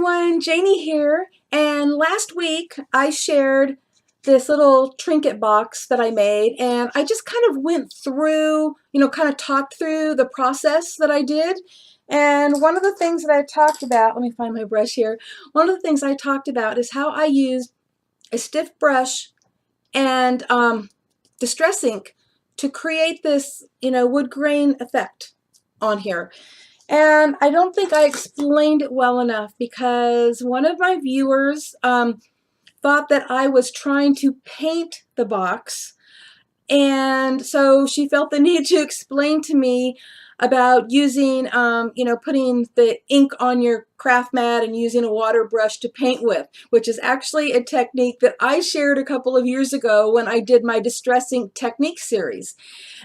everyone, Janie here, and last week I shared this little trinket box that I made, and I just kind of went through, kind of talked through the process that I did. And one of the things that I talked about, let me find my brush here, one of the things I talked about is how I used a stiff brush and distress ink to create this, wood grain effect on here. And I don't think I explained it well enough because one of my viewers thought that I was trying to paint the box. And so she felt the need to explain to me about using, putting the ink on your craft mat and using a water brush to paint with, which is actually a technique that I shared a couple of years ago when I did my Distress Ink Technique series.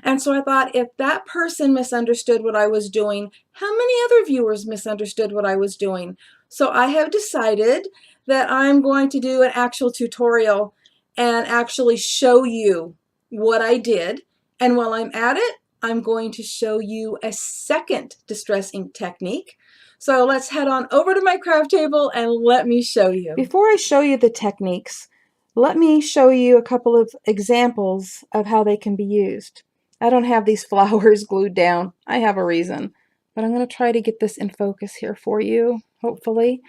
And so I thought, if that person misunderstood what I was doing, how many other viewers misunderstood what I was doing? So I have decided that I'm going to do an actual tutorial and actually show you what I did. And while I'm at it, I'm going to show you a second distress ink technique. So let's head on over to my craft table and let me show you. Before I show you the techniques, let me show you a couple of examples of how they can be used. I don't have these flowers glued down. I have a reason, but I'm going to try to get this in focus here for you, hopefully.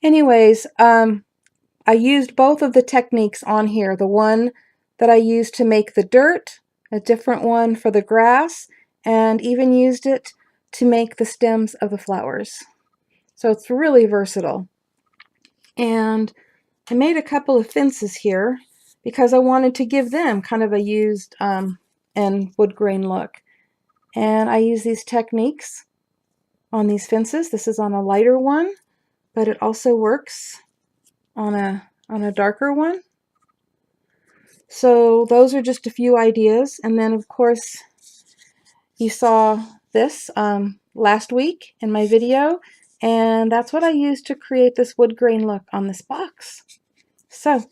Anyways, I used both of the techniques on here. The one that I used to make the dirt, a different one for the grass, and even used it to make the stems of the flowers. So it's really versatile. And I made a couple of fences here because I wanted to give them kind of a used and wood grain look. And I use these techniques on these fences. This is on a lighter one, but it also works on a darker one. So those are just a few ideas. And then of course you saw this last week in my video, and that's what I used to create this wood grain look on this box. So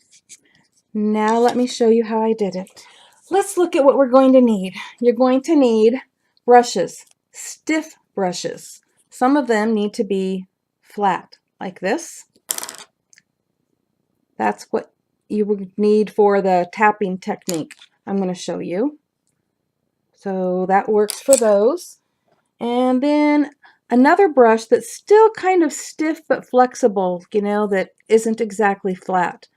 now let me show you how I did it. Let's look at what we're going to need. You're going to need brushes, stiff brushes. Some of them need to be flat like this. That's what you would need for the tapping technique I'm going to show you. So that works for those. And then another brush that's still kind of stiff but flexible, that isn't exactly flat.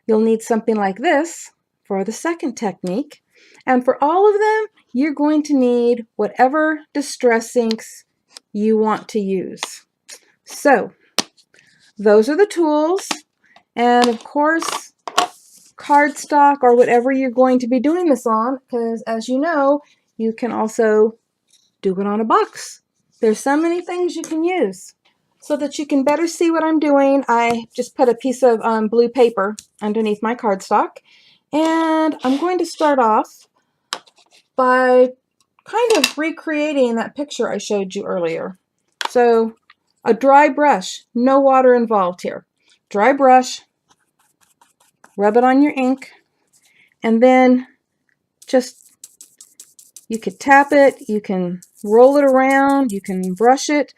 You'll need something like this for the second technique. And for all of them, you're going to need whatever distress inks you want to use. So those are the tools. And of course, cardstock or whatever you're going to be doing this on, because as you know, you can also do it on a box. There's so many things you can use. So that you can better see what I'm doing, I just put a piece of blue paper underneath my cardstock, and I'm going to start off by kind of recreating that picture I showed you earlier. So a dry brush, no water involved here. Dry brush, rub it on your ink, and then you could tap it, you can roll it around, you can brush it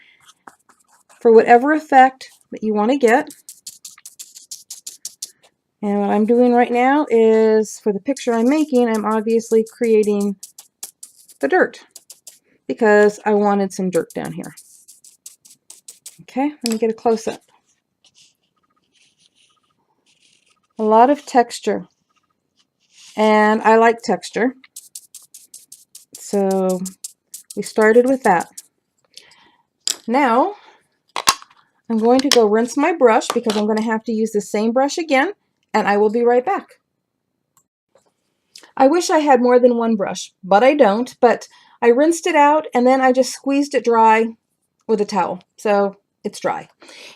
for whatever effect that you want to get. And what I'm doing right now is, for the picture I'm making, I'm obviously creating the dirt because I wanted some dirt down here. Okay, let me get a close-up. A lot of texture, and I like texture. So we started with that. Now I'm going to go rinse my brush because I'm going to have to use the same brush again, and I will be right back. I wish I had more than one brush, but I don't. But I rinsed it out and then I just squeezed it dry with a towel. So it's dry.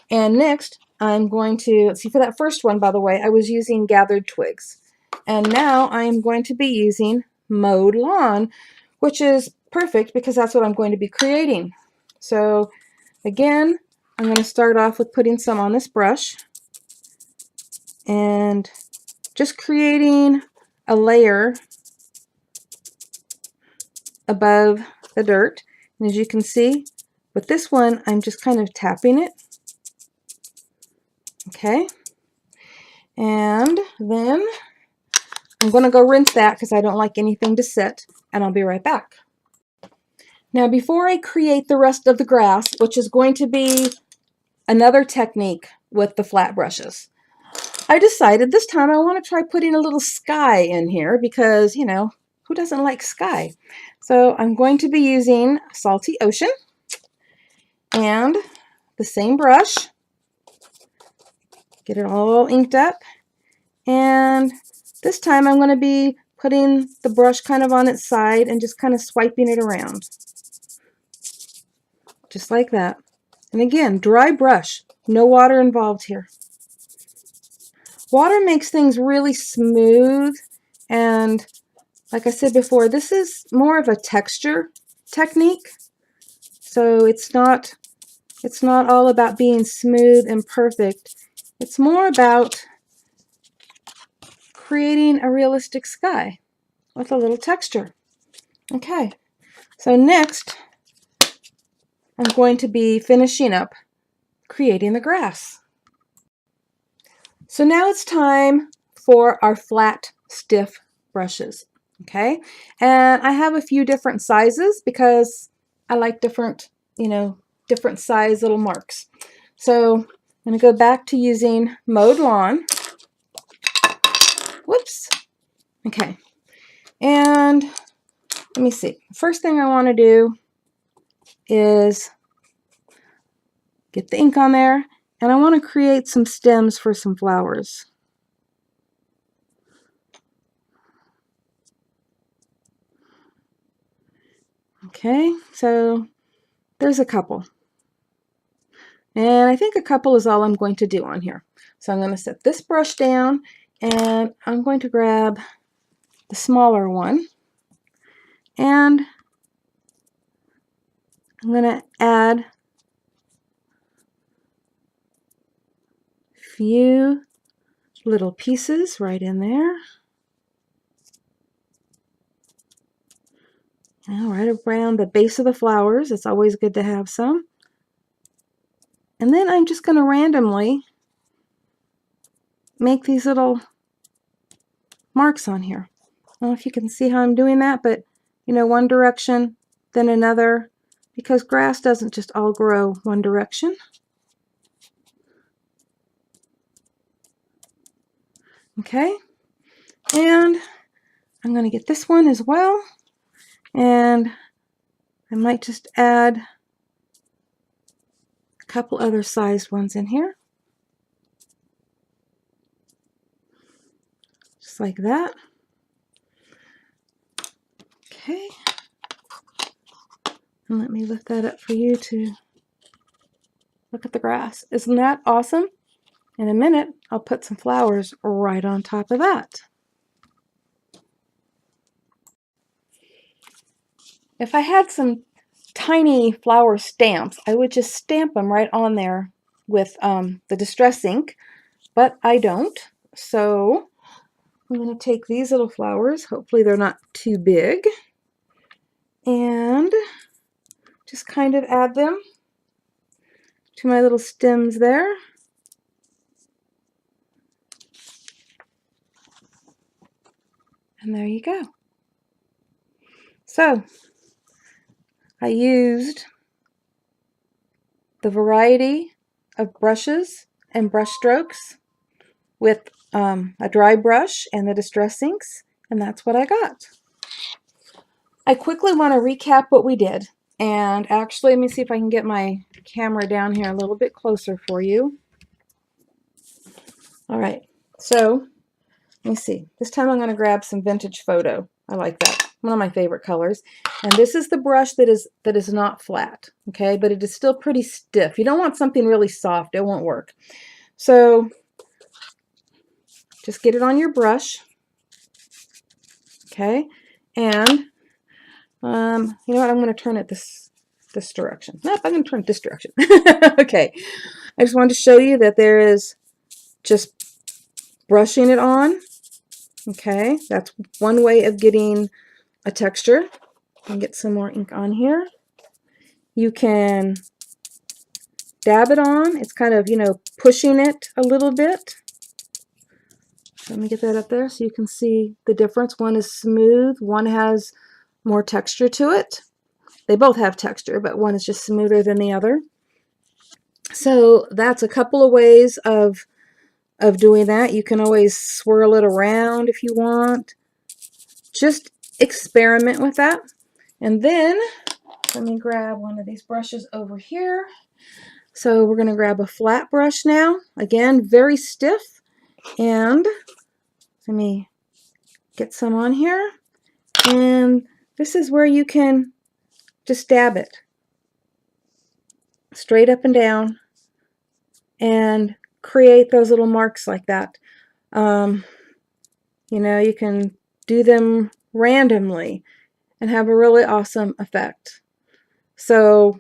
And next I'm going to, see, for that first one, by the way, I was using gathered twigs. And now I am going to be using mowed lawn, which is perfect because that's what I'm going to be creating. So again, I'm going to start off with putting some on this brush and just creating a layer above the dirt. And as you can see, with this one, I'm just kind of tapping it Okay, and then I'm going to go rinse that because I don't like anything to sit, and I'll be right back. Now, before I create the rest of the grass, which is going to be another technique with the flat brushes, I decided this time I want to try putting a little sky in here because, you know, who doesn't like sky? So I'm going to be using Salty Ocean and the same brush. Get it all inked up. And this time I'm going to be putting the brush kind of on its side and just kind of swiping it around. Just like that. And again, dry brush. No water involved here. Water makes things really smooth, and like I said before, this is more of a texture technique. So it's not all about being smooth and perfect. It's more about creating a realistic sky with a little texture. Okay, so next I'm going to be finishing up creating the grass. So now it's time for our flat, stiff brushes. Okay, and I have a few different sizes because I like different, different size little marks. So I'm going to go back to using Mowed Lawn. Whoops. Okay, and let me see. First thing I want to do is get the ink on there, and I want to create some stems for some flowers. Okay, so there's a couple. And I think a couple is all I'm going to do on here. So I'm going to set this brush down, and I'm going to grab the smaller one, and I'm going to add a few little pieces right in there. Right around the base of the flowers. It's always good to have some. And then I'm just going to randomly make these little marks on here. I don't know if you can see how I'm doing that, but one direction, then another, because grass doesn't just all grow one direction. Okay, and I'm going to get this one as well, and I might just add a couple other sized ones in here. Just like that. Okay. And let me lift that up for you to look at the grass. Isn't that awesome? In a minute, I'll put some flowers right on top of that. If I had some tiny flower stamps, I would just stamp them right on there with the distress ink, but I don't. So I'm going to take these little flowers, hopefully they're not too big, and just kind of add them to my little stems there. And there you go. So I used the variety of brushes and brush strokes with a dry brush and the distress inks, and that's what I got. I quickly want to recap what we did, and actually let me see if I can get my camera down here a little bit closer for you. All right, so let me see. This time I'm going to grab some vintage photo. I like that. One of my favorite colors. And this is the brush that is not flat, okay? But it is still pretty stiff. You don't want something really soft. It won't work. So just get it on your brush, okay? And you know what? I'm going to turn it this direction. Nope, I'm going to turn it this direction. Okay. I just wanted to show you that there is just brushing it on. Okay, that's one way of getting a texture. And get some more ink on here. You can dab it on. It's kind of, you know, pushing it a little bit. Let me get that up there so you can see the difference. One is smooth, one has more texture to it. They both have texture, but one is just smoother than the other. So that's a couple of ways of doing that. You can always swirl it around if you want. Just experiment with that. And then let me grab one of these brushes over here. So we're going to grab a flat brush now. Again, very stiff. And let me get some on here. And this is where you can just dab it straight up and down and create those little marks like that. You know, you can do them randomly and have a really awesome effect. So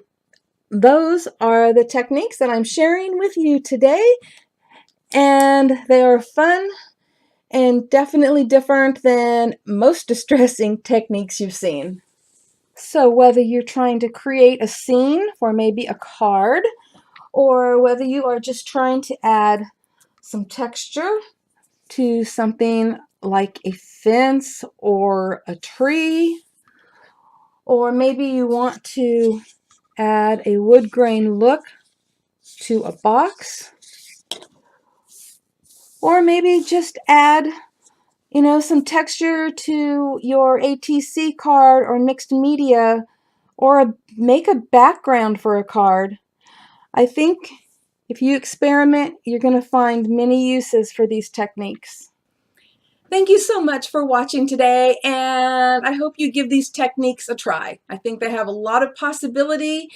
those are the techniques that I'm sharing with you today, and they are fun and definitely different than most distressing techniques you've seen. So whether you're trying to create a scene for maybe a card, or whether you are just trying to add some texture to something like a fence or a tree, or maybe you want to add a wood grain look to a box, or maybe just add, you know, some texture to your ATC card or mixed media, or make a background for a card. I think if you experiment, you're going to find many uses for these techniques. Thank you so much for watching today, and I hope you give these techniques a try. I think they have a lot of possibility,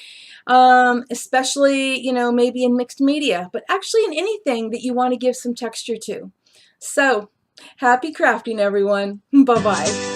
especially, you know, maybe in mixed media, but actually in anything that you want to give some texture to. So, happy crafting, everyone. Bye-bye.